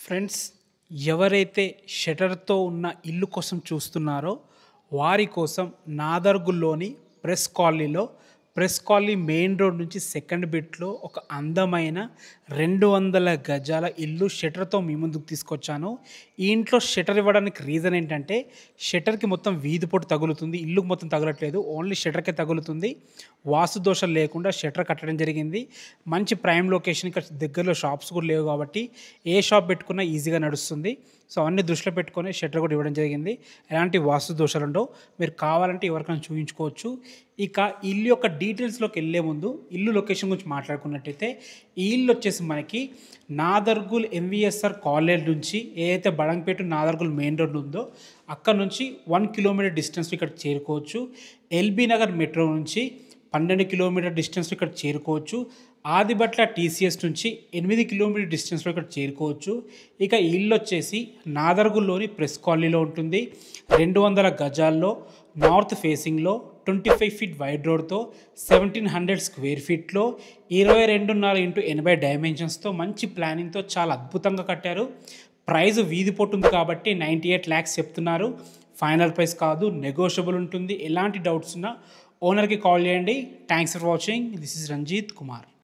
Friends, ఎవరైతే షట్టర్‌తో ఉన్న ఇల్లు కోసం చూస్తున్నారో వారి కోసం నాదర్గుల్లోని ప్రెస్ కాలనీ మెయిన్ రోడ్ నుంచి సెకండ్ బిట్‌లో ఒక అందమైన 200 గజాల ఇల్లు షట్టర్‌తో మీ ముందుకు తీసుకొచ్చాను. ఈ ఇంట్లో షట్టర్ ఇవ్వడానికి రీజన్ ఏంటంటే షట్టర్‌కి మొత్తం వీధి పొట్టు తగులుతుంది. ఇల్లుకి మొత్తం తగలట్లేదు. ఓన్లీ షట్టర్‌కే తగులుతుంది. వాస్తు దోషాలు లేకుండా షట్టర్ కట్టడం జరిగింది. మంచి ప్రైమ్ లొకేషన్, ఇక్కడ దగ్గరలో షాప్స్ కూడా లేవు కాబట్టి ఏ షాప్ పెట్టుకున్నా ఈజీగా నడుస్తుంది. సో అవన్నీ దృష్టిలో పెట్టుకొని షట్టర్ కూడా ఇవ్వడం జరిగింది. ఎలాంటి వాస్తు దోషాలు ఉండవు. మీరు కావాలంటే ఎవరికైనా చూయించుకోవచ్చు. ఇక ఇల్లు యొక్క డీటెయిల్స్‌లోకి వెళ్ళే ముందు ఇల్లు లొకేషన్ గురించి మాట్లాడుకున్నట్టయితే ఈ ఇల్లు వచ్చేసి మనకి నాదర్గుల్ ఎంవీఎస్ఆర్ కాలేజ్ నుంచి ఏదైతే బడంగపేట నాదర్గుల్ మెయిన్ రోడ్ ఉందో అక్కడ నుంచి 1 కిలోమీటర్ డిస్టెన్స్లో ఇక్కడ చేరుకోవచ్చు. ఎల్బీ నగర్ మెట్రో నుంచి 12 కిలోమీటర్ డిస్టెన్స్లో ఇక్కడ చేరుకోవచ్చు. ఆదిబట్ల టీసీఎస్ నుంచి 8 కిలోమీటర్ డిస్టెన్స్లో ఇక్కడ చేరుకోవచ్చు. ఇక ఈ ఇల్లు వచ్చేసి నాదర్గుల్లోని ప్రెస్ కాలనీలో ఉంటుంది. 200 గజాల్లో నార్త్ ఫేసింగ్లో 25 ఫీట్ వైడ్ రోడ్తో 1700 స్క్వేర్ ఫీట్లో 22.5x80 డైమెన్షన్స్తో మంచి ప్లానింగ్తో చాలా అద్భుతంగా కట్టారు. ప్రైస్ వీధి పొట్టు ఉంది కాబట్టి 98 lakhs చెప్తున్నారు. ఫైనల్ ప్రైస్ కాదు, నెగోషియబుల్ ఉంటుంది. ఎలాంటి డౌట్స్ ఉన్నా ఓనర్కి కాల్ చేయండి. Thanks for watching. This is Ranjith Kumar.